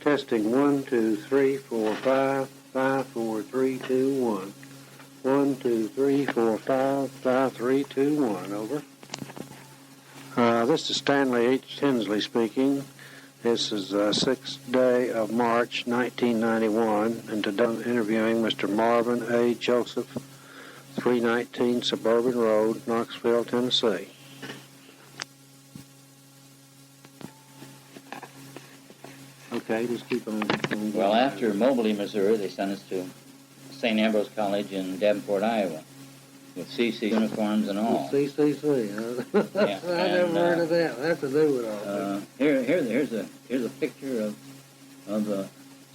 Testing 1, 2, 3, 4, 5, 5, 4, 3, 2, 1. 1, 2, 3, 4, 5, 5, 3, 2, 1. Over. This is Stanley H. Tinsley speaking. This is the 6th day of March, 1991, and today I'm interviewing Mr. Marvin A. Joseph, 319 Suburban Road, Knoxville, Tennessee. Okay, just keep on. Well, after Moberly, Missouri, they sent us to St. Ambrose College in Davenport, Iowa, with CC uniforms and all. CCC, huh? Yeah, I never heard of that. What have to do with all that? Here's a picture of the.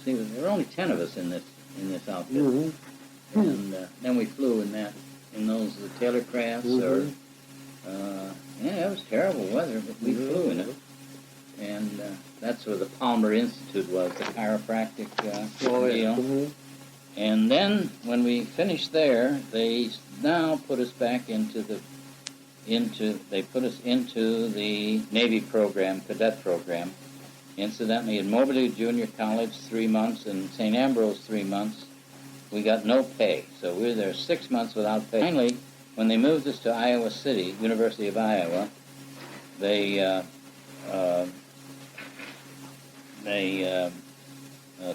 See, there were only 10 of us in this outfit, and then we flew in those Taylor crafts, or it was terrible weather, but we flew in it. And that's where the Palmer Institute was, the chiropractic deal. And then when we finished there, they now put us back into the Navy program, cadet program. Incidentally, in Moberly Junior College 3 months, and St. Ambrose 3 months, we got no pay. So we were there 6 months without pay. Finally, when they moved us to Iowa City, University of Iowa, they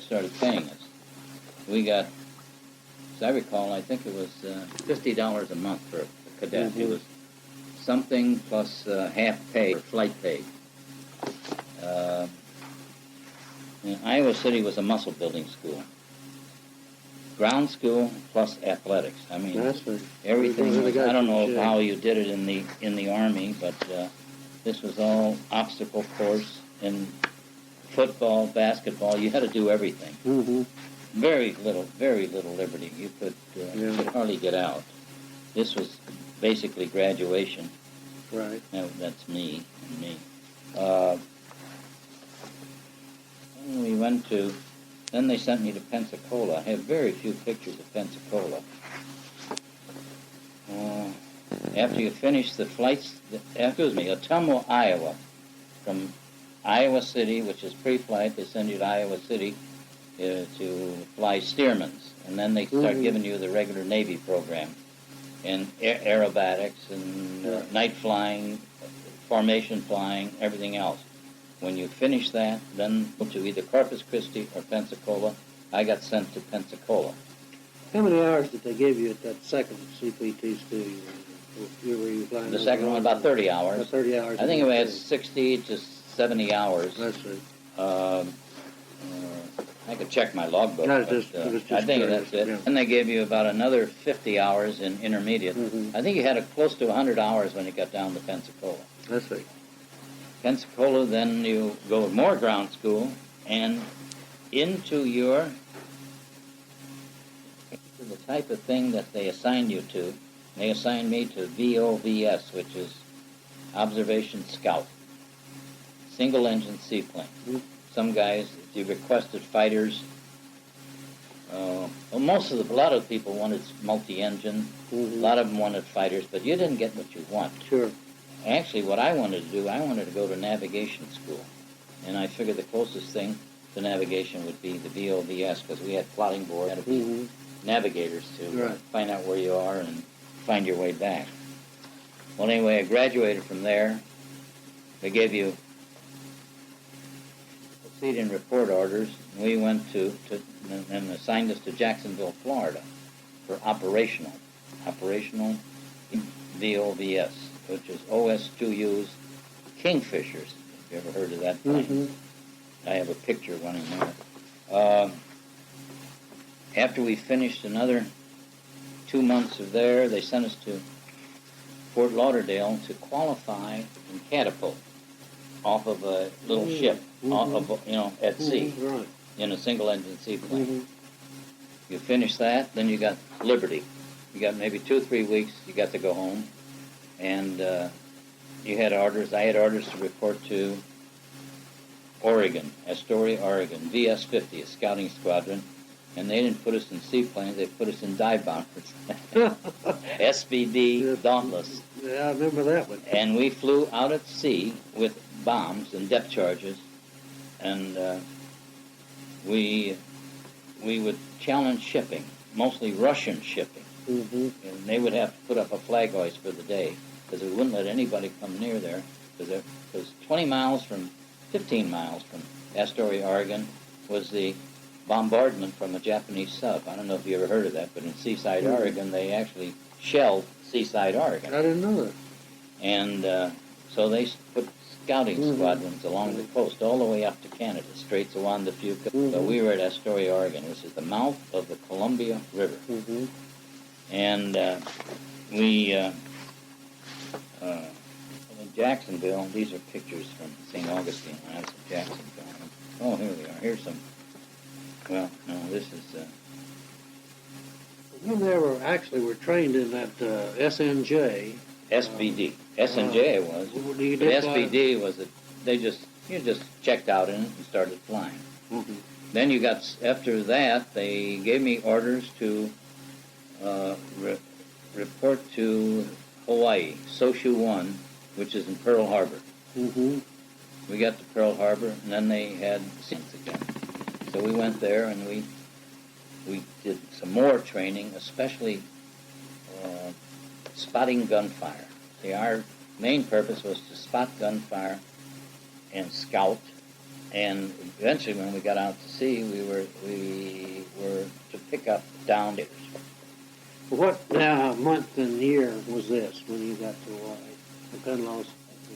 started paying us. We got, as I recall, I think it was $50 a month for a cadet. It was something plus half pay for flight pay. Iowa City was a muscle building school. Ground school plus athletics. I mean, everything was, I don't know how you did it in the Army, but this was all obstacle course and football, basketball. You had to do everything. Very little liberty. You could hardly get out. This was basically graduation. Right. That's me. We went to. Then they sent me to Pensacola. I have very few pictures of Pensacola. After you finish the flights, Ottumwa, Iowa, from Iowa City, which is pre-flight, they send you to Iowa City to fly Stearmans, and then they start giving you the regular Navy program, and aerobatics and night flying, formation flying, everything else. When you finish that, then to either Corpus Christi or Pensacola. I got sent to Pensacola. How many hours did they give you at that second CPT studio? The second one, about 30 hours. About 30 hours. I think it was 60 to 70 hours. That's it. I could check my logbook, No, but I think that's it. Yeah. And they gave you about another 50 hours in intermediate. I think you had close to 100 hours when you got down to Pensacola. That's it. Pensacola, then you go more ground school, and into the type of thing that they assigned you to. They assigned me to VOVS, which is Observation Scout, single-engine seaplane. Some guys, if you requested fighters, a lot of people wanted multi-engine. A lot of them wanted fighters, but you didn't get what you want. Sure. Actually, what I wanted to do, I wanted to go to navigation school, and I figured the closest thing to navigation would be the VOVS, because we had plotting board, had to be navigators to find out where you are and find your way back. Well, anyway, I graduated from there. They gave you a seat in report orders. We went and assigned us to Jacksonville, Florida, for operational VOVS, which is OS2U's Kingfishers. Have you ever heard of that plane? I have a picture running there. After we finished another 2 months of there, they sent us to Fort Lauderdale to qualify in catapult off of a little ship, at sea, in a single-engine seaplane. You finish that, then you got liberty. You got maybe 2 or 3 weeks. You got to go home, and you had orders. I had orders to report to Oregon, Astoria, Oregon, VS-50, a scouting squadron. And they didn't put us in seaplanes, they put us in dive bombers. SBD Dauntless. Yeah, I remember that one. And we flew out at sea with bombs and depth charges. And we would challenge shipping, mostly Russian shipping. Mm-hmm. And they would have to put up a flag hoist for the day because we wouldn't let anybody come near there because 15 miles from Astoria, Oregon, was the bombardment from a Japanese sub. I don't know if you ever heard of that, but in Seaside, Oregon, they actually shelled Seaside, Oregon. I didn't know that. And so they put scouting squadrons along the coast all the way up to Canada, Straits of Juan de Fuca. So we were at Astoria, Oregon, which is the mouth of the Columbia River. And in Jacksonville, these are pictures from St. Augustine when I was in Jacksonville. Oh, here we are. Here's some. Well, no, this is. You never actually were trained in that SNJ. SBD. SNJ was. What do you But do? SBD was you just checked out in it and started flying. Then after that, they gave me orders to report to Hawaii, Soshu 1, which is in Pearl Harbor. We got to Pearl Harbor, and then they had scenes again. So we went there, and we did some more training, especially spotting gunfire. See, our main purpose was to spot gunfire and scout. And eventually, when we got out to sea, we were to pick up downed diggers. What month and year was this when you got to Hawaii? I kind of lost.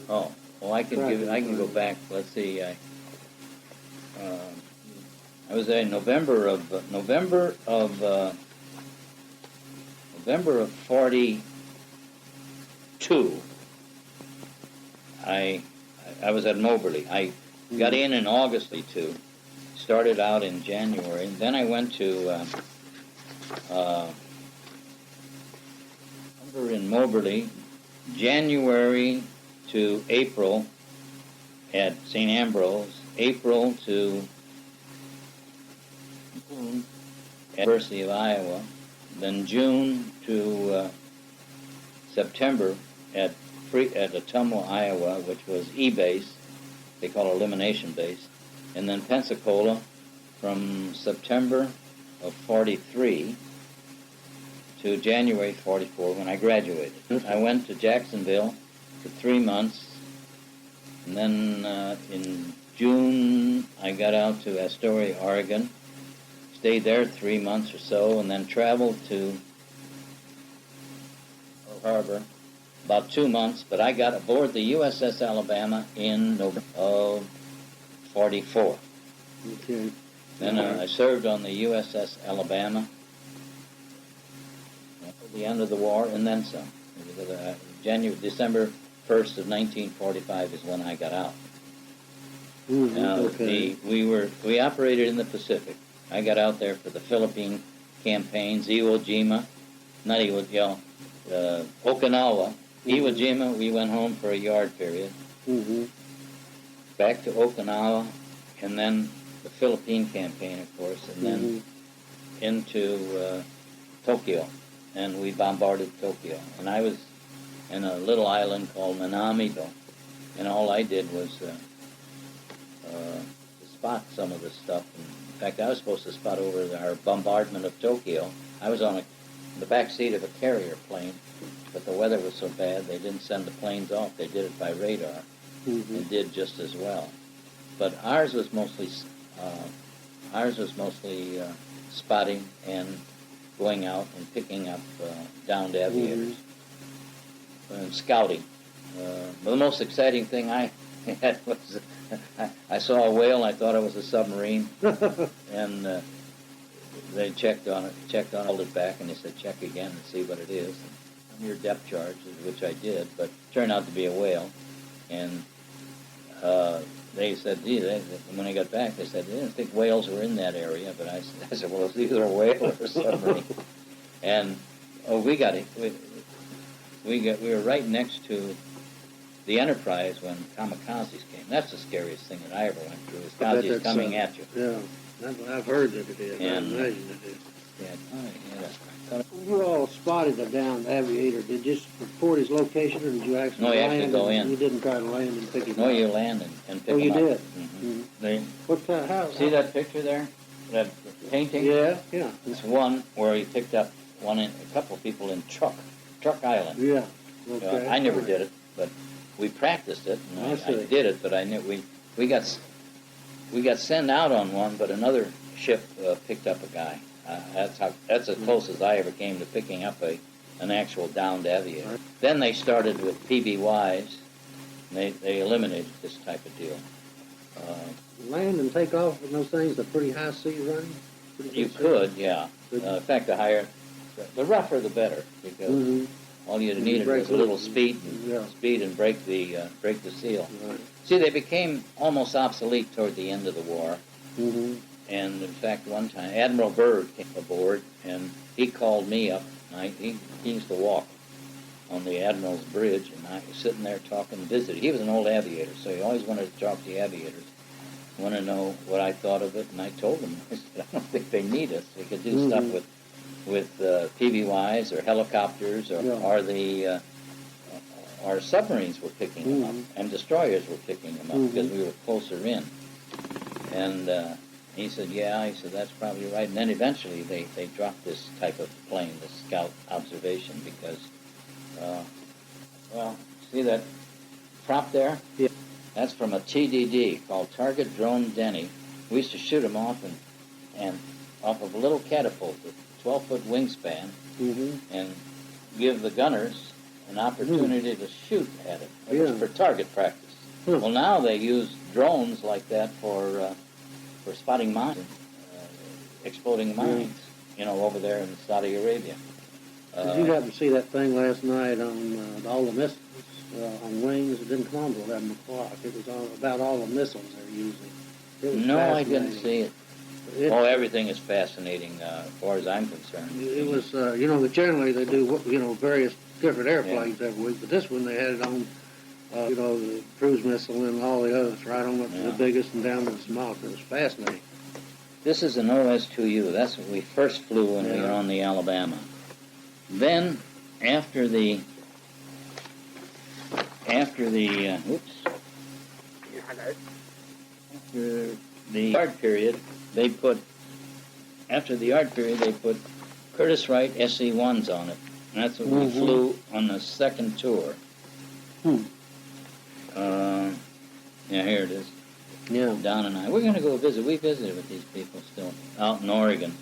Oh, well, I can go back. Let's see. I was there in November of 42. I was at Moberly. I got in August of 42. Started out in January. And then I went to in Moberly, January to April at St. Ambrose, April to University of Iowa, then June to September at Ottumwa, Iowa, which was E-base, they call it elimination base, and then Pensacola from September of 43 to January 44 when I graduated. I went to Jacksonville for 3 months, and then in June I got out to Astoria, Oregon, stayed there 3 months or so, and then traveled to Pearl Harbor about 2 months, but I got aboard the USS Alabama in November of 44. Okay. Then I served on the USS Alabama at the end of the war, and then some. December 1st of 1945 is when I got out. Now, we operated in the Pacific. I got out there for the Philippine campaigns, Okinawa. Iwo Jima, we went home for a yard period. Back to Okinawa, and then the Philippine campaign, of course, and then into Tokyo, and we bombarded Tokyo. And I was in a little island called Nanamito, and all I did was to spot some of the stuff. In fact, I was supposed to spot over our bombardment of Tokyo. I was on the back seat of a carrier plane, but the weather was so bad they didn't send the planes off. They did it by radar, and did just as well. But ours was mostly spotting and going out and picking up downed aviators and scouting. But the most exciting thing I had was I saw a whale. I thought it was a submarine, and they checked on it, held it back, and they said, check again and see what it is. And your depth charge, which I did, but it turned out to be a whale. And they said, when I got back, they said, they didn't think whales were in that area. But I said, well, it's either a whale or a submarine. And we got it. We were right next to the Enterprise when kamikazes came. That's the scariest thing that I ever went through, is kamikazes coming at you. Yeah, I've heard that it is. And I imagine it is. Yeah, I thought You all spotted a downed aviator. Did you just report his location, or did you actually No, you land? actually go in. You didn't try to land and pick him no, up? you land and pick Oh, you them up. did? Mm-hmm. How? See that picture there? That painting? Yeah, yeah. It's one where he picked up a couple of people in Truck Island. Yeah. Okay. I never did it, but we practiced it. And I did it, but I knew we got sent out on one, but another ship picked up a guy. That's as close as I ever came to picking up an actual downed aviator. Right. Then they started with PBYs. And they eliminated this type of deal. Land and take off in those things, a pretty high sea running? You could, yeah. In fact, the rougher the better, because all you needed was a little speed and break the seal. Right. See, they became almost obsolete toward the end of the war. Mm-hmm. And in fact, one time Admiral Byrd came aboard, and he called me up. And he used to walk on the Admiral's Bridge, and I was sitting there talking, visiting. He was an old aviator, so he always wanted to talk to the aviators. Want to know what I thought of it, and I told him, I said, I don't think they need us. They could do stuff with PBYs or helicopters or submarines were picking them up, and destroyers were picking them up because we were closer in. And he said, yeah, he said, that's probably right. And then eventually they dropped this type of plane, the scout observation, because, see that prop there? Yeah. That's from a TDD called Target Drone Denny. We used to shoot them off and off of a little catapult, a 12-foot wingspan, and give the gunners an opportunity to shoot at it. It was for target practice. Well, now they use drones like that for spotting mines, exploding mines, over there in Saudi Arabia. Did you happen to see that thing last night on all the missiles on wings? It didn't come on till 11 o'clock. It was about all the missiles they're using. It was No, I didn't see it. Everything is fascinating as far as I'm concerned. It was, generally they do, various different airplanes every week, but this one they had it on, the cruise missile and all the others, right on up to the biggest and down to the smallest. It was fascinating. This is an OS-2U. That's what we first flew when we were on the Alabama. Then, after the yard period, they put Curtiss Wright SE-1s on it. And that's what we flew on the second tour. Here it is. Yeah. Don and I. We're going to go visit. We visited with these people still out in Oregon.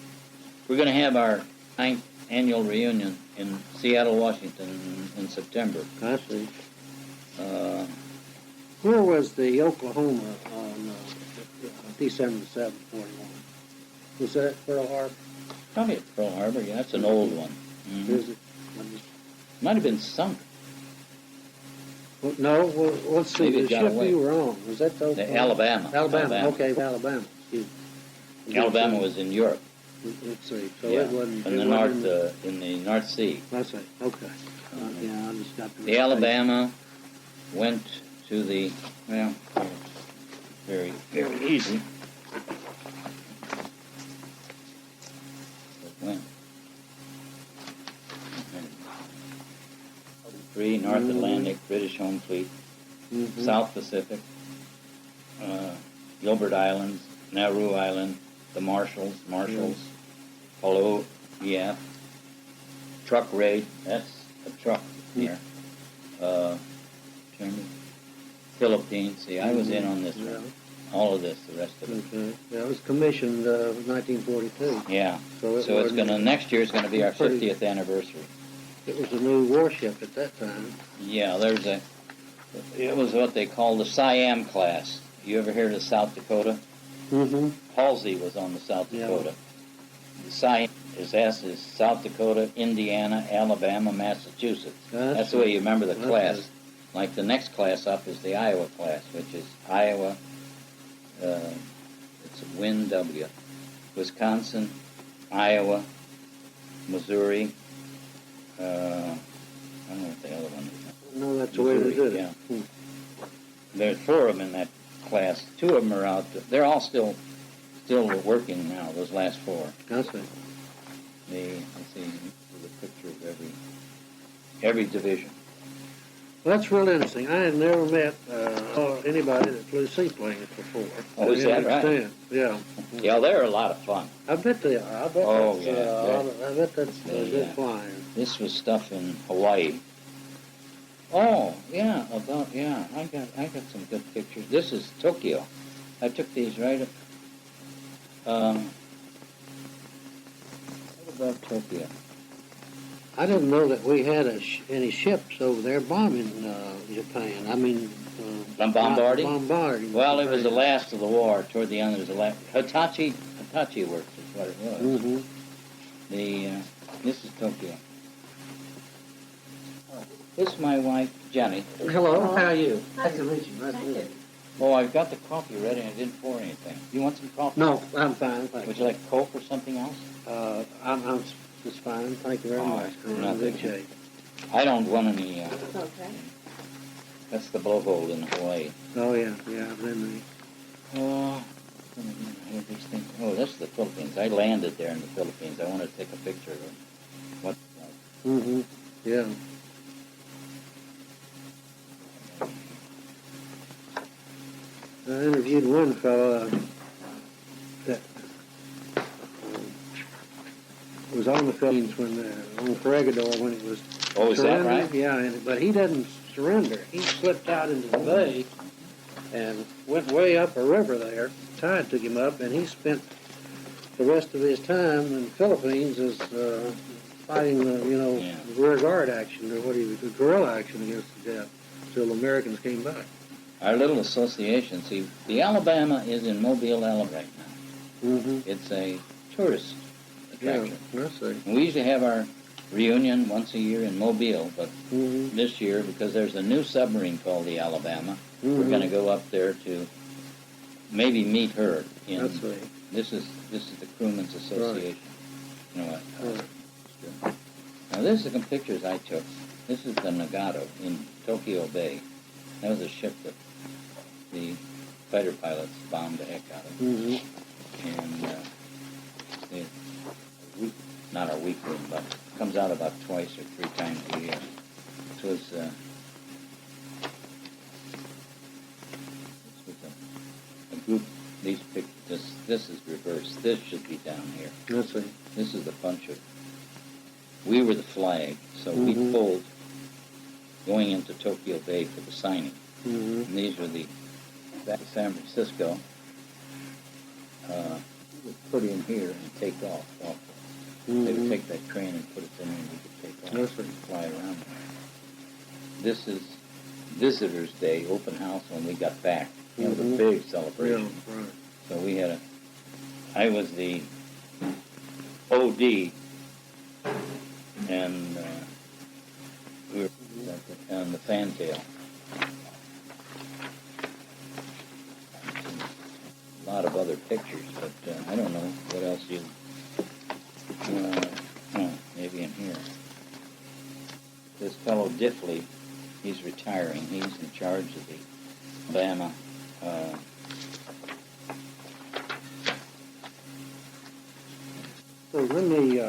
We're going to have our 9th annual reunion in Seattle, Washington in September. I see. Where was the Oklahoma on December 7th, 41? Was that Pearl Harbor? Probably at Pearl Harbor, yeah. That's an old one. Is it? Might have been sunk. Well, no, let's see. Maybe The it got ship away. you were on, was that the Alabama. Alabama. Okay, Alabama. Excuse me. Alabama was in Europe. Let's see. So Yeah, it wasn't in the North Sea. I see. Okay. I just got The Alabama went to the, very, very easy. It went. North Atlantic, British Home Fleet, South Pacific, Gilbert Islands, Nauru Island, the Marshalls, Palo, truck raid, that's a truck here. Philippines, see, I was in on this one. All of this, the rest of it. Okay. Yeah, it was commissioned 1942. Yeah. So it's next year is going to be our 50th anniversary. It was a new warship at that time. Yeah, it was what they call the Siam class. You ever heard of South Dakota? Mm-hmm. Halsey was on the South Dakota. The Siam is South Dakota, Indiana, Alabama, Massachusetts. That's the way you remember the class. Like the next class up is the Iowa class, which is Iowa, it's a WIN-W, Wisconsin, Iowa, Missouri, I don't know what the other one is. No, that's the way they did it. Yeah. There's 4 of them in that class. 2 of them are out. They're all still working now, those last 4. I see. Let's see, with a picture of every division. Well, that's real interesting. I had never met anybody that flew seaplanes before. Oh, is that right? Extent. Yeah. Yeah, they're a lot of fun. I bet they are. I bet that's good flying. This was stuff in Hawaii. Oh, yeah, I got some good pictures. This is Tokyo. I took these right up. What about Tokyo? I didn't know that we had any ships over there bombing Japan. I mean, bombarding? Bombarding. Well, it was the last of the war. Toward the end, it was the last. Hitachi Works is what it was. Mm-hmm. This is Tokyo. This is my wife, Jenny. Hello. How are you? Hi. Nice to meet you. Nice to meet you. Oh, I've got the coffee ready and I didn't pour anything. You want some coffee? No, I'm fine. Thank Would you like Coke or something else? I'm just fine. Thank you very much. I'm in nothing. good shape. I don't want any. Okay. That's the blowhole in Hawaii. Oh yeah, I've been Oh, this is the Philippines. I landed there in the Philippines. I wanted to take a picture of what it's like. Mm-hmm. Yeah. I interviewed one fellow that was on the Philippines on Corregidor when it was Oh, is that surrendered. right? Yeah, but he didn't surrender. He slipped out into the bay and went way up a river there. Tide took him up, and he spent the rest of his time in the Philippines as fighting the rear guard action, or the guerrilla action against the Jap until the Americans came back. Our little association, see, the Alabama is in Mobile, Alabama right now. Mm-hmm. It's a tourist attraction. Yeah, I see. And we usually have our reunion once a year in Mobile, but this year, because there's a new submarine called the Alabama, we're going to go up there to maybe meet her. That's right. This is the Crewmen's Association. Right. You know what? Right. Now this is some pictures I took. This is the Nagato in Tokyo Bay. That was a ship that the fighter pilots bombed the heck out of. Mm-hmm. And not our weekly, but comes out about twice or three times a year. This was a group. These pictures. This is reversed. This should be down here. That's right. This is a bunch of. We were the flag, so we pulled going into Tokyo Bay for the signing. Mm-hmm. And these were back to San Francisco. We would put in here and take off. They would take that crane and put it in and we could take off That's right. and fly around. This is Visitors' Day, open house when we got back. It was a big celebration. Yeah, right. So we had I was the OD, and we were on the fantail. A lot of other pictures, but I don't know what else maybe in here. This fellow Diffley, he's retiring. He's in charge of the Alabama. So let me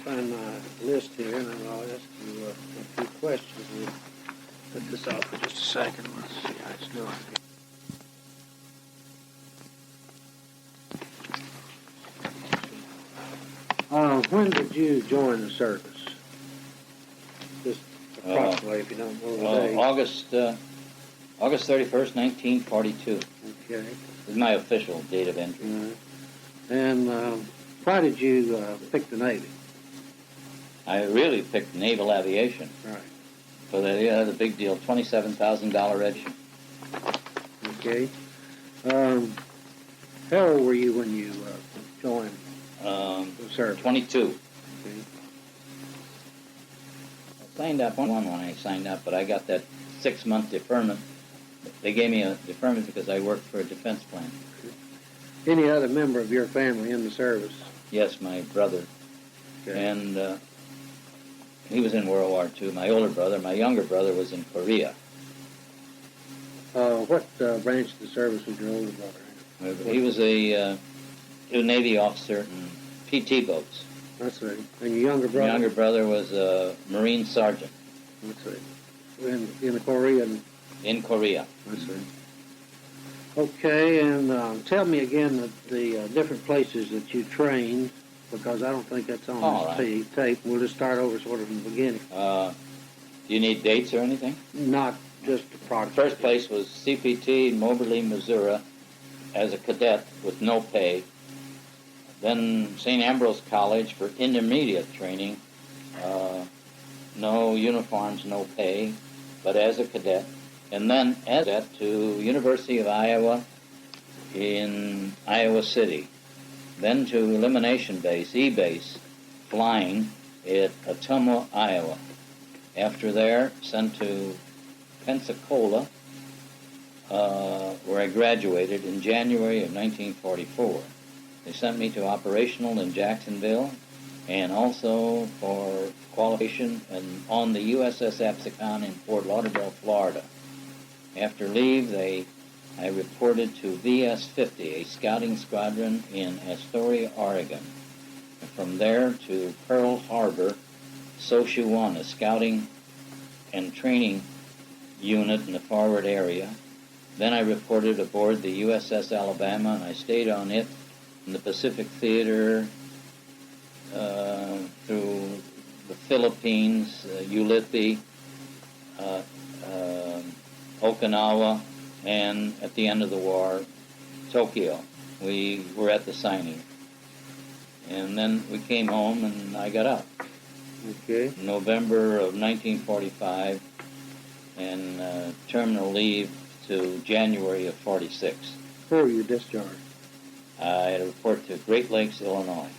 find my list here, and then I'll ask you a few questions. We'll put this off for just a second. Let's see how it's doing. When did you join the service? Just approximately, if you don't know the date. August 31st, 1942 Okay. is my official date of entry. And why did you pick the Navy? I really picked naval aviation. Right. So the big deal, $27,000 redshirt. Okay. How old were you when you joined the service? 22. Okay. I signed up on one when I signed up, but I got that 6-month deferment. They gave me a deferment because I worked for a defense plan. Any other member of your family in the service? Yes, my brother. Okay. And he was in World War II. My older brother, my younger brother was in Korea. What branch of the service was your older brother in? He was a Navy officer in PT boats. Let's see. And your younger My brother? younger brother was a Marine sergeant Let's see. In the Korean. in Korea. Let's see. Okay, and tell me again the different places that you trained, because I don't think that's on All this tape. We'll just start over sort of from the beginning. Do you need dates or anything? Not just the product. First place was CPT in Moberly, Missouri, as a cadet with no pay. Then St. Ambrose College for intermediate training. No uniforms, no pay, but as a cadet. And then as a cadet to University of Iowa in Iowa City. Then to Elimination Base, E-Base, flying at Ottumwa, Iowa. After there, sent to Pensacola, where I graduated in January of 1944. They sent me to operational in Jacksonville, and also for qualification and on the USS Absecon in Fort Lauderdale, Florida. After leave, I reported to VS-50, a scouting squadron in Astoria, Oregon. And from there to Pearl Harbor, Sochuan, a scouting and training unit in the forward area. Then I reported aboard the USS Alabama, and I stayed on it in the Pacific Theater through the Philippines, Ulithi, Okinawa, and at the end of the war, Tokyo. We were at the signing. And then we came home and I got out. Okay. November of 1945, and terminal leave to January of 46. Where were you discharged? I had a report to Great Lakes, Illinois,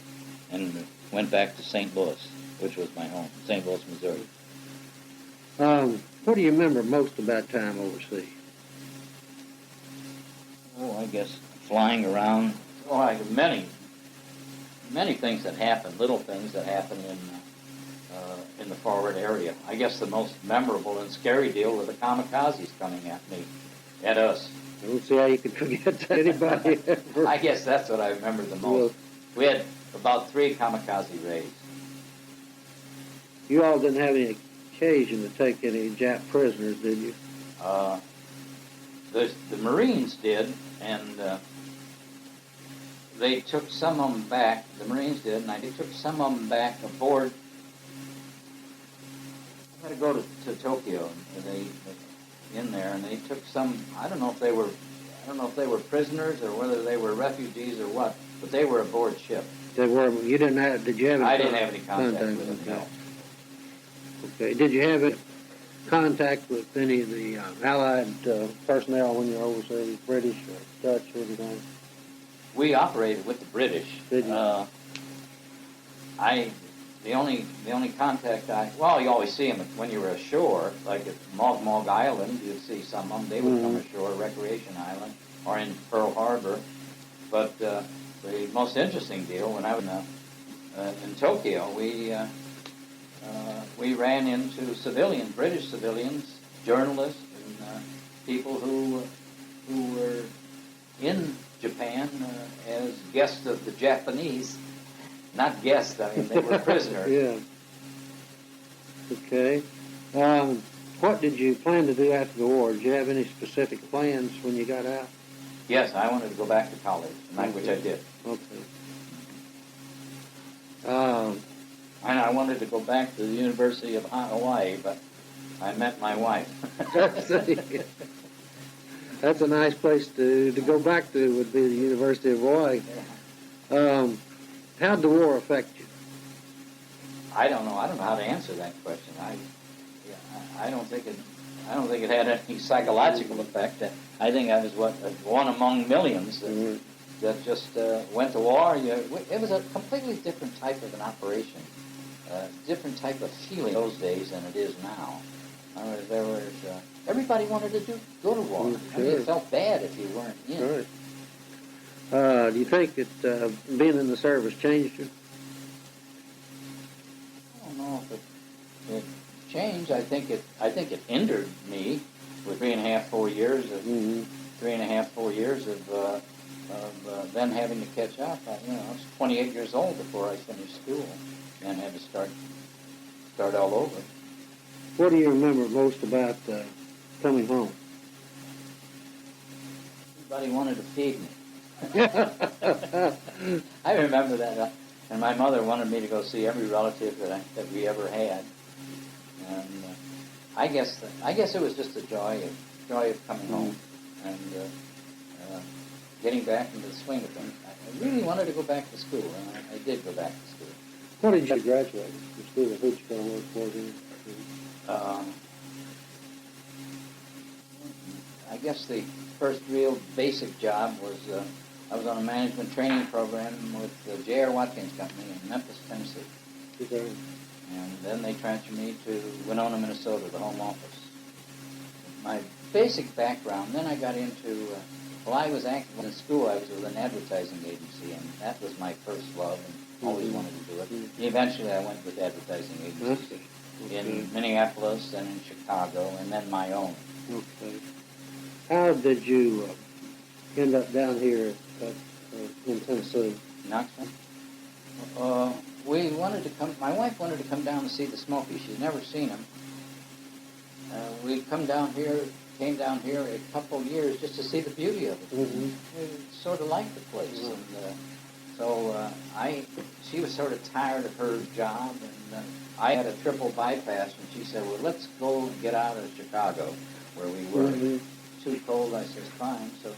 and went back to St. Louis, which was my home, St. Louis, Missouri. What do you remember most about time overseas? Oh, I guess flying around. Oh, many things that happened, little things that happened in the forward area. I guess the most memorable and scary deal were the kamikazes coming at us. I don't see how you could forget that anybody ever. I guess that's what I remember the most. We had about 3 kamikaze raids. You all didn't have any occasion to take any Jap prisoners, did you? The Marines did, and they took some of them back. The Marines did, and they took some of them back aboard. I had to go to Tokyo, and they in there, and they took some. I don't know if they were prisoners or whether they were refugees or what, but they were aboard ship. They were. You didn't have. Did you have? I didn't have any contact with them. No. Okay. Did you have any contact with any of the Allied personnel when you were overseas, British or Dutch or anything? We operated with the British. Did you? The only contact you always see them when you were ashore, like at Mog Island, you'd see some of them. They would come ashore, Recreation Island, or in Pearl Harbor. But the most interesting deal, when I was in Tokyo, we ran into British civilians, journalists, and people who were in Japan as guests of the Japanese. Not guests, I mean, they were prisoners. Yeah. Okay. What did you plan to do after the war? Did you have any specific plans when you got out? Yes, I wanted to go back to college, which I did. Okay. And I wanted to go back to the University of Hawaii, but I met my wife. That's a nice place to go back to, would be the University of Hawaii. How'd the war affect you? I don't know. I don't know how to answer that question. I don't think it had any psychological effect. I think I was one among millions that just went to war. It was a completely different type of an operation, different type of feeling those days than it is now. Everybody wanted to go to war. Sure. I mean, you felt bad if you weren't in. Right. Do you think that being in the service changed you? I don't know if it changed. I think it hindered me with 3.5, 4 years of then having to catch up. I was 28 years old before I finished school, and had to start all over. What do you remember most about coming home? Everybody wanted to feed me. I remember that, and my mother wanted me to go see every relative that we ever had, and I guess it was just the joy of coming home and getting back into the swing of things. I really wanted to go back to school, and I did go back to school. What did you graduate from school? Who did you go to work for then? I guess the first real basic job was I was on a management training program with the J.R. Watkins Company in Memphis, Tennessee. Okay. And then they transferred me to Winona, Minnesota, the home office. My basic background, then I got into, while I was active in school, I was with an advertising agency, and that was my first love, and always wanted to do it. And eventually I went with advertising agencies in Minneapolis and in Chicago, and then my own. Okay. How did you end up down here in Tennessee? Knoxville? My wife wanted to come down and see the Smokies. She'd never seen them. We came down here a couple of years just to see the beauty of it. Mm-hmm. We sort of liked the place. Mm-hmm. And she was sort of tired of her job, and I had a triple bypass, and she said, well, let's go and get out of Chicago, where we were. Mm-hmm. Too cold. I said, fine. So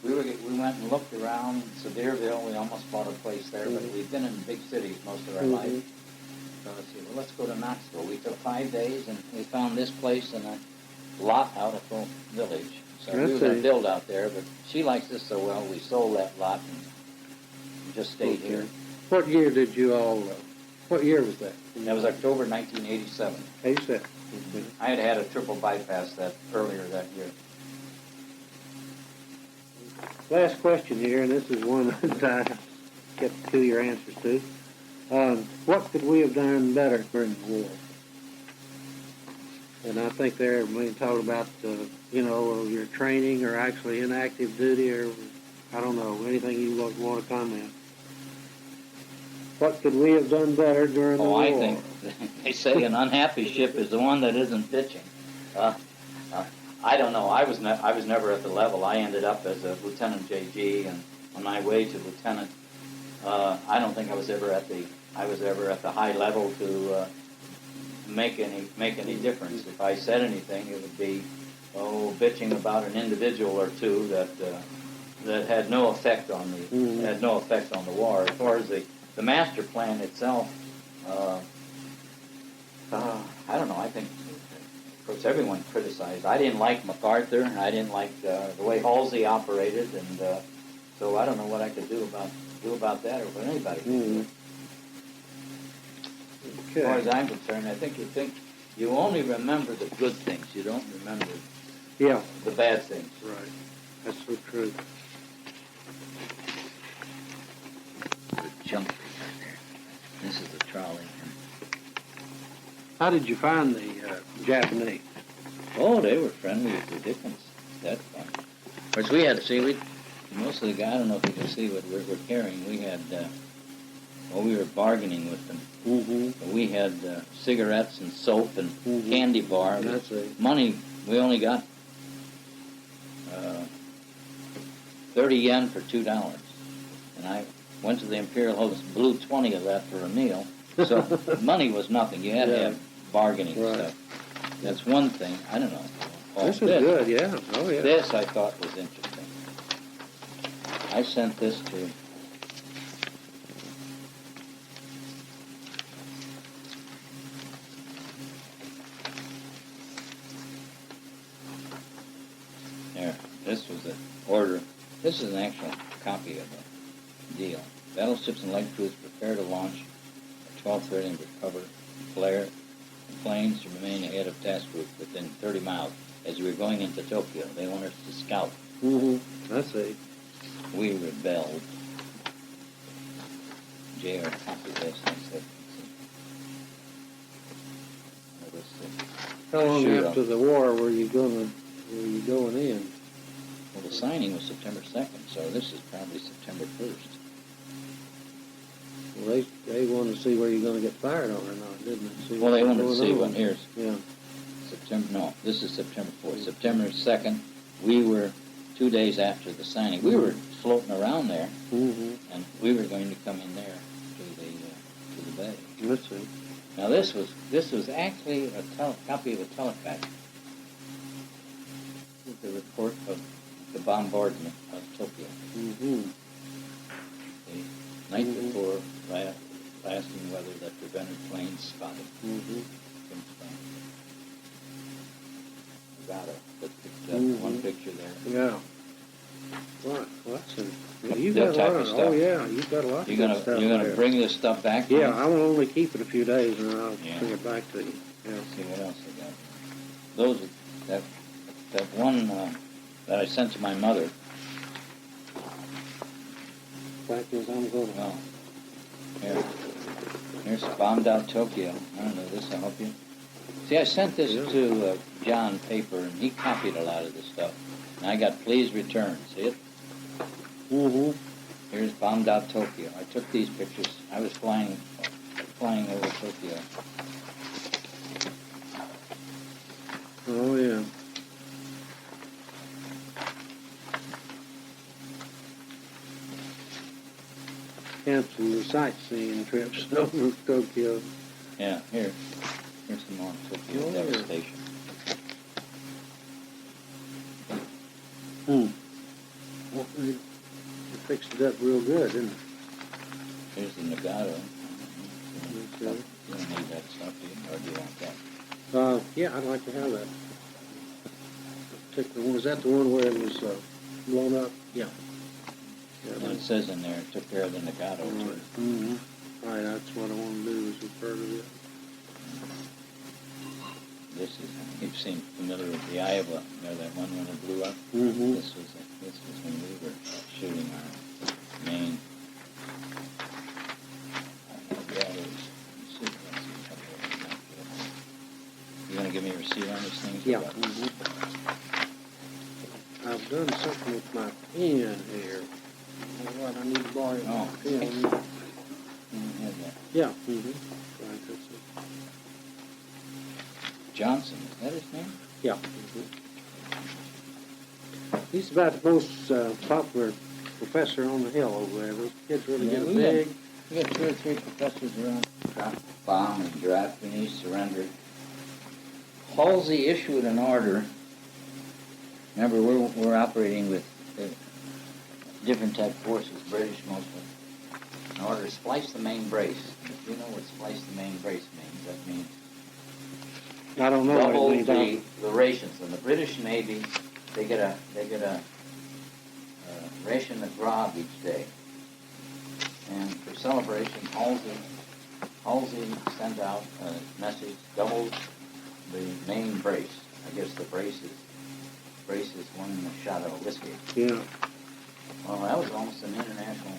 we went and looked around Sevierville. We almost bought a place there, but we've been in big cities most of our life. So I said, well, let's go to Knoxville. We took 5 days, and we found this place in a lot out of the village. So we were going to build out there, but she likes this so well, we sold that lot and just stayed here. What year did you all, what year was that? That was October 1987. 87. I had had a triple bypass earlier that year. Last question here, and this is one that I get to your answers to. What could we have done better during the war? And I think there we talk about, your training or actually in active duty or, I don't know, anything you want to comment. What could we have done better during the war? I think they say an unhappy ship is the one that isn't pitching. I don't know. I was never at the level. I ended up as a lieutenant JG, and on my way to lieutenant, I don't think I was ever at the high level to make any difference. If I said anything, it would be bitching about an individual or two that had no effect on the war. As far as the master plan itself, I don't know. I think, of course, everyone criticized. I didn't like MacArthur. I didn't like the way Halsey operated, and so I don't know what I could do about that, or what anybody could do. Okay. As far as I'm concerned, I think you only remember the good things. You don't remember the bad things. Right. That's so true. The junk they got there. This is the trolley. How did you find the Japanese? Oh, they were friendly as ridiculous. That's fun. Of course, we had most of the guys, I don't know if you can see what we're carrying. We had, we were bargaining with them. Mm-hmm. We had cigarettes and soap and candy bar. That's it. Money, we only got 30 yen for $2. And I went to the Imperial Host, blew 20 of that for a meal. So money was nothing. You had to have bargaining stuff. That's one thing. I don't know. This is good, yeah. Oh, yeah. This I thought was interesting. I sent this to... There. This was the order. This is an actual copy of the deal. Battleships and light crews prepare to launch at 12:30 and recover flare. The planes to remain ahead of task group within 30 miles as we were going into Tokyo. They want us to scout. I see. We rebelled. J.R. copied this. I said, How long after the war were you going in? well, the signing was September 2nd, so this is probably September 1st. Well, they wanted to see where you're going to get fired on or not, didn't they? See Well, they what's wanted to going see on. one. Here's Yeah. September, no, this is September 4th. September 2nd, we were 2 days after the signing. We were floating around there, Mm-hmm. and we were going to come in there to the bay. Let's see. Now this was actually a copy of a telefax with the report of the bombardment of Tokyo. Mm-hmm. The night before, lasting weather that prevented planes spotted. Mm-hmm. Got it. One picture there. Yeah. What? Well, that's you That got a type lot of of stuff. Oh yeah, you've got a lot. You're of stuff gonna there. bring this stuff back? Yeah, to me? I will only keep it a few days and I'll Yeah. bring it back to you. Yeah. Let's see what else I got. Those that one that I sent to my mother. Fact is, I'm going. Well, here's bombed out Tokyo. I don't know. This will help you. See, I sent this to John Paper, and he copied a lot of this stuff. And I got please return. See it? Mm-hmm. Here's bombed out Tokyo. I took these pictures. I was flying over Tokyo. Oh yeah. Cancel the sightseeing trips over Tokyo. Yeah, here's some more Tokyo devastation. Well, they fixed it up real good, didn't they? Here's the Nagato. You Okay. don't need that stuff, do you? Or do you want that? Yeah, I'd like to have that. Particular one. Was that the one where it was blown up? Yeah. And it says in there, it took care of the Nagato, too. Mm-hmm. All right, that's what I want to do is refer to it. This is, you've seen, familiar with the Iowa, you know, that one when it blew up? Mm-hmm. This was when we were shooting our main. You going to give me a receipt on these things? Yeah. Mm-hmm. I've done something with my pen here. What, I need to borrow my pen. Yeah. Mm-hmm. Right, that's it. Johnson, is that his name? Yeah. Mm-hmm. He's about the most popular professor on the hill over there. Those kids really get big. We got 2 or 3 professors around. Dropped a bomb in Japanese surrendered. Halsey issued an order. Remember, we're operating with different type forces, British mostly. An order to splice the main brace. If you know what splice the main brace means, that means I don't know double what it means. the rations. In the British Navy, they get a ration of grog each day. And for celebration, Halsey sent out a message, double the main brace. I guess the brace is 1 shot of whiskey. Yeah. Well, that was almost an international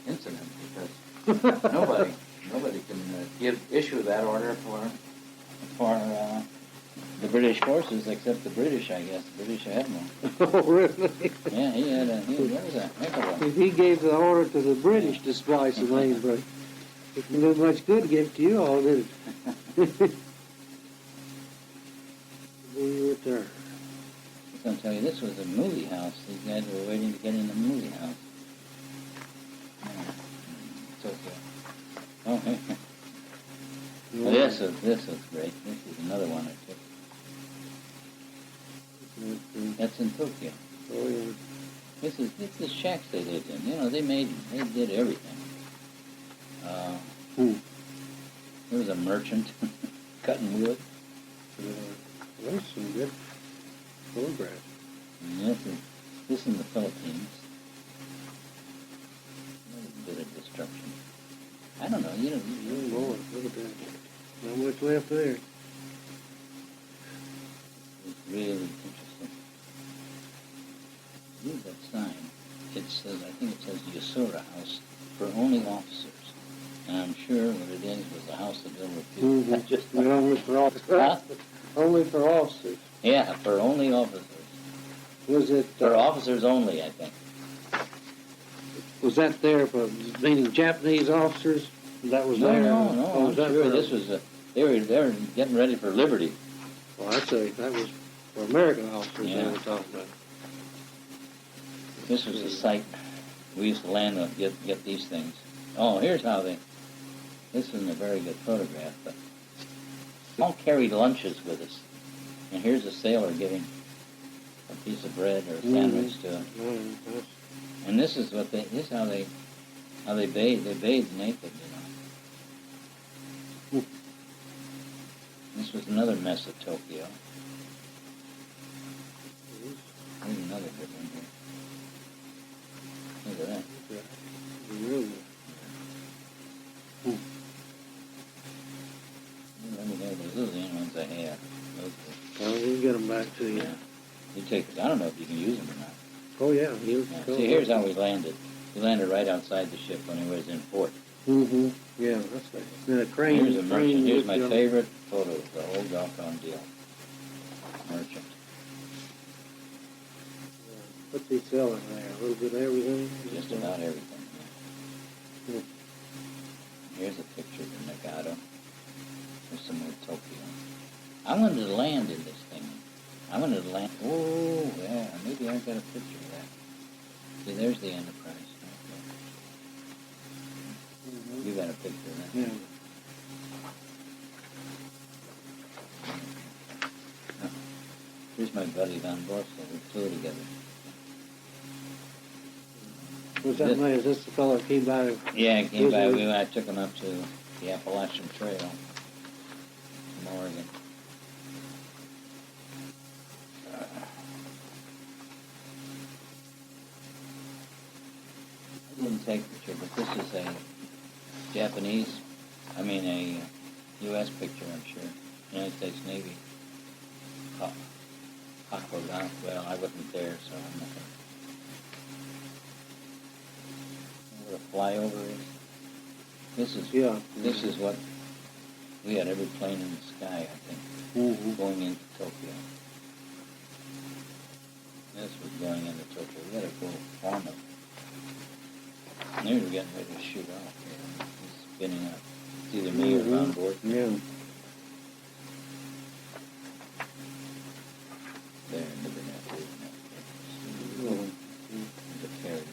incident because nobody can issue that order for the British forces except the British, I guess, the British admiral. Oh, really? Yeah, that was a heck of a... He gave the order to the British to splice the main brace. It didn't do much good to give it to you all, did it? We were there. I was going to tell you, this was a movie house. These guys were waiting to get in the movie house. Tokyo. Oh, hey. Well, this was great. This is another one I took. That's in Tokyo. Oh, yeah. This is shacks they lived in. You know, they did everything. There was a merchant cutting wood. There's some good photographs. And this is in the Philippines. A little bit of destruction. I don't know. You know. Oh, Lord, look at that. Not much left there. It's really interesting. Read that sign. It says, I think it says Yasura House for only officers. And I'm sure what it is was the house of ill repute. Mm-hmm. Just Only for officers. Huh? Only for officers. Yeah, for only officers. Was it, For officers only, I think. was that there for, meaning Japanese officers? That was there? No, Or I'm was that sure for- this was, they were getting ready for liberty. Well, I'd say that was for American officers Yeah. they were talking about. This was the site we used to land on, get these things. Oh, here's how they, this isn't a very good photograph, but we all carried lunches with us. And here's a sailor giving a piece of bread or a sandwich to him. That's, And this is what this is how they bathe. They bathe naked, you know. This was another mess of Tokyo. Here's another good one here. Look at that. really, Let me know those are the only ones I have. Those well, we'll get them back to are, you. yeah. You take. I don't know if you can use them or not. Oh, yeah. Yeah. See, here's how we landed. We landed right outside the ship when it was in port. Mm-hmm. Yeah, that's it. Then a crane. Here's a merchant. Here's my with, favorite photo of the whole doggone deal. Merchant. What's he selling there? A little bit of everything? Just about everything. Yeah. Hmm. Here's a picture of the Nagado. There's some more Tokyo. I wanted to land in this thing. I wanted to land. Oh, yeah. Maybe I've got a picture of that. See, there's the Enterprise. Okay. You got a picture of that? Yeah. Oh. Here's my buddy Von Borstel. We flew together. Was that man? Is this the fellow that came by? Yeah, I came by. I took him up to the Appalachian Trail from Oregon. I didn't take a picture, but this is a Japanese, a U.S. picture, I'm sure. United States Navy. Hakodan. Well, I wasn't there, so I'm not going to. What a flyover is. This is what we had every plane in the sky, I think, going into Tokyo. This was going into Tokyo. We had a full farm of. And they were getting ready to shoot off. He's spinning up. It's either me or on board. Yeah. There, look at that. The ferry.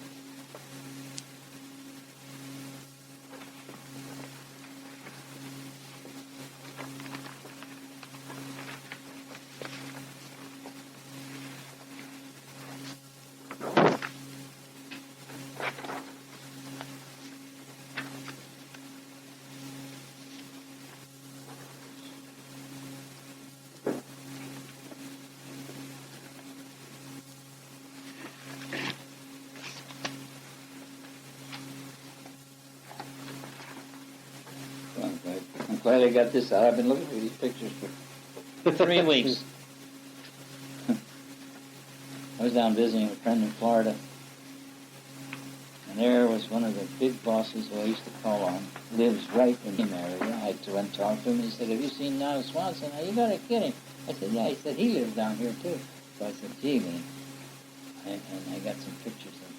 I'm glad I got this out. I've been looking for these pictures for 3 weeks. I was down visiting a friend in Florida, and there was one of the big bosses who I used to call on, lives right in the area. I went and talked to him. He said, "Have you seen Niles Swanson?" "You gotta kid him." I said, "Yeah." He said, "He lives down here too." So I said, "Gee, man." And I got some pictures of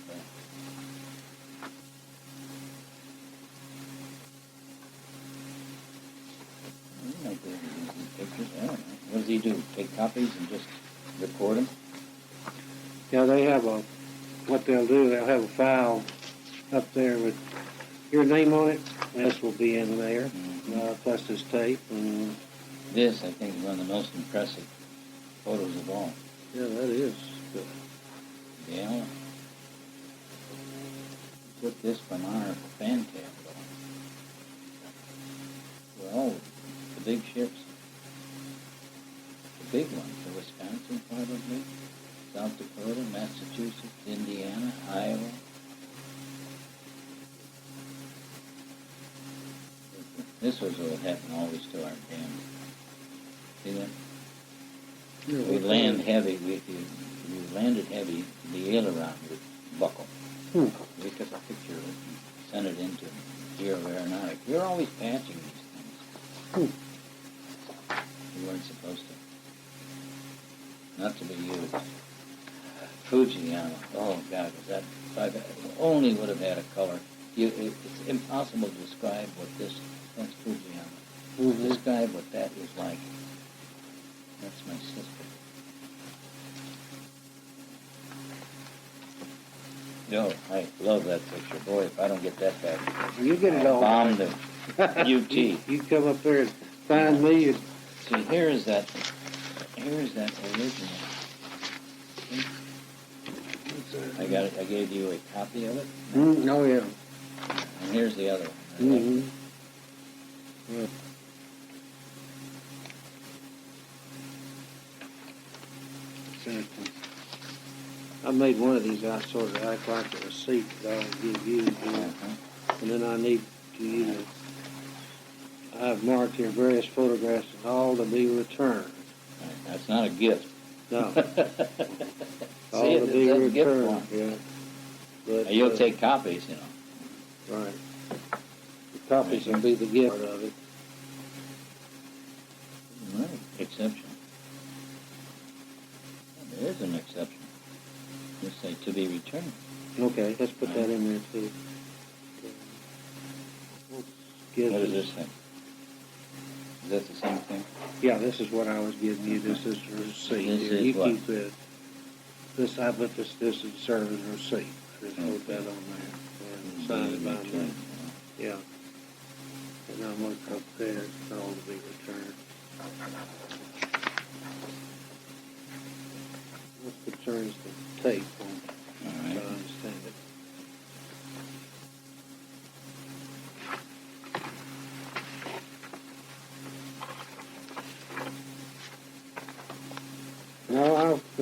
He might be able to use these pictures. I don't know. What does he do? Take copies and just record them? Yeah, they have what they'll do, they'll have a file up there with your name on it. This will be in there, plus this tape. And This, I think, is one of the most impressive photos of all. yeah, that is good. Yeah. Put this from our fan cam going. Well, the big ships. The big ones, the Wisconsin probably, South Dakota, Massachusetts, Indiana, Iowa. This was what happened always to our dam. See that? Yeah, We land heavy. If you landed heavy, the aileron would buckle. We took a picture of it and sent it into Bureau of Aeronautics. We were always patching these things. We weren't supposed to. Not to be used. Fujiyama. Oh God, was that? If I only would have had a color. It's impossible to describe what that's Fujiyama. Mm-hmm. Describe what that is like. That's my sister. No, I love that picture. Boy, if I don't get that back, You get it all. bomb the UT. You come up there and find me. And See, here's that original. I got it. I gave you a copy of it. Oh, yeah. And here's the other one. Mm-hmm. Yeah. I made one of these. I sort of act like a receipt that I'll give you, and then I need to use it. I have marked here various photographs and all to be returned. That's not a gift. No, all See, to be it's a gift returned. one. Yeah, but You'll take copies, you know. right. The copies will be the gift of it. Right. Exception. There is an exception. Just say to be returned. Okay, let's put that in there too. What does this say? Is that the same thing? Yeah, this is what I was giving you. This is the receipt. This Here, is you what? keep it. This I put this is serve as a receipt. Just put that on there and sign it by me. Returned, Yeah. And I'm gonna cut there. It's all to be returned. This returns the tape on. All I right. understand it. No, I've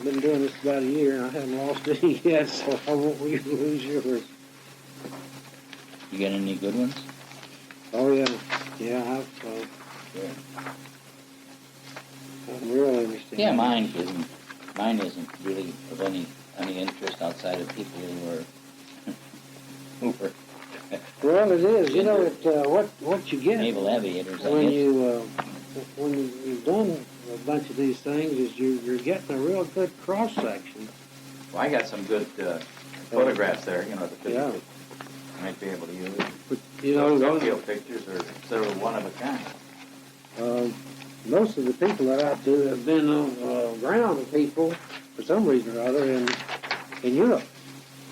been doing this about a year, and I haven't lost any yet, so I won't lose yours. You got any good ones? Oh, yeah. Yeah, Yeah. I'm real interested. Yeah, mine isn't really of any interest outside of people who are Well, it is. You know, what you get naval aviators, I when guess. when you've done a bunch of these things is you're getting a real good cross section. Well, I got some good photographs there, you know, that Yeah. you might be able to use. But you know, Those Tokyo pictures are sort of one of a kind. most of the people that I do have been on ground people for some reason or other in Europe.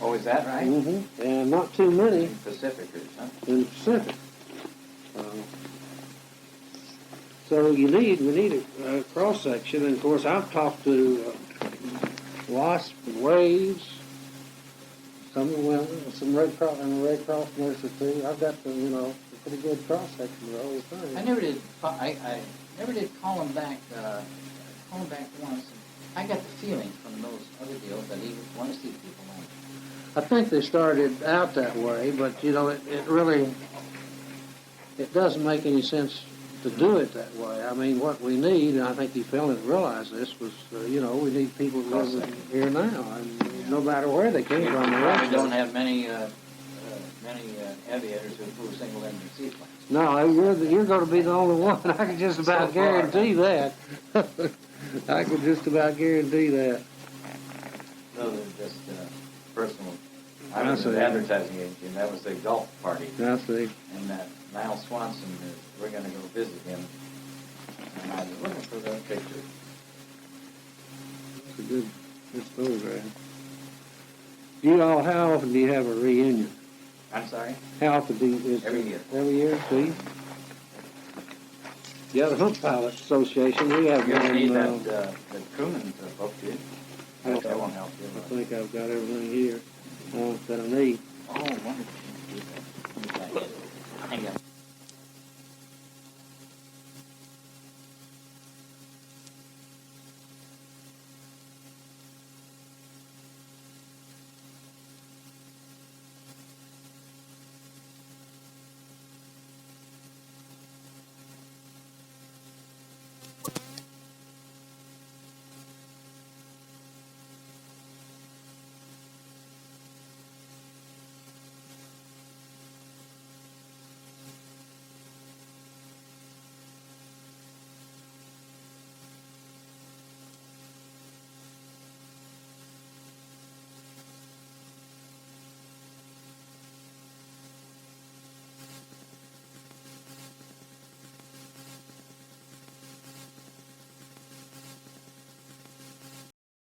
Oh, is that right? Mm-hmm. And not too many In Pacificers, huh? in the Pacific. So we need a cross section, and of course I've talked to wasp and waves, some Red Cross and Red Cross nurses too. I've got a pretty good cross section of the whole thing. I never did. I never did call him back. Call him back once. I got the feeling from those other deals that he would want to see people on. I think they started out that way, but it really doesn't make any sense to do it that way. I mean, what we need, and I think you failed to realize this, was we need people to live here now, and no matter where they came from. We probably don't have many aviators who flew single-engine seaplanes. No, you're going to be the only one. I can just about guarantee that. I can just about guarantee that. No, they're just personal. I I was an see. advertising agent, and that was a golf party. I see. And Niall Swanson, we're going to go visit him. And I was looking for that picture. It's a good photograph. How often do you have a reunion? I'm sorry? How often do you? Every year. Every year, see? Yeah, the Hunt Pilots Association, we have You one. need that crewman book, do you? Oh, That won't help I you. think I've got everything here that I need. Oh, wonderful. I got